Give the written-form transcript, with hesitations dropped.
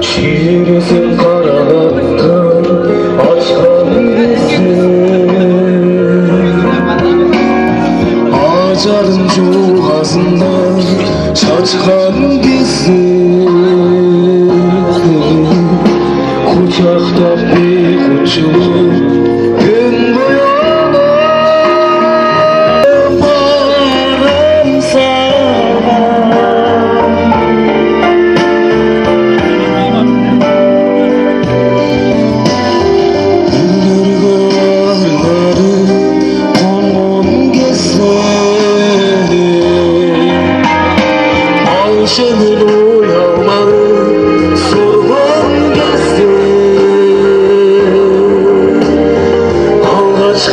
Şiirsin karanlıkta açkan bilsin. Ağaçların çuğasında çaçkan bilsin. Kucakta bir kuşu gün boyama paramsa. Şehir uyanmalı, sorgun gelsin. Ağaç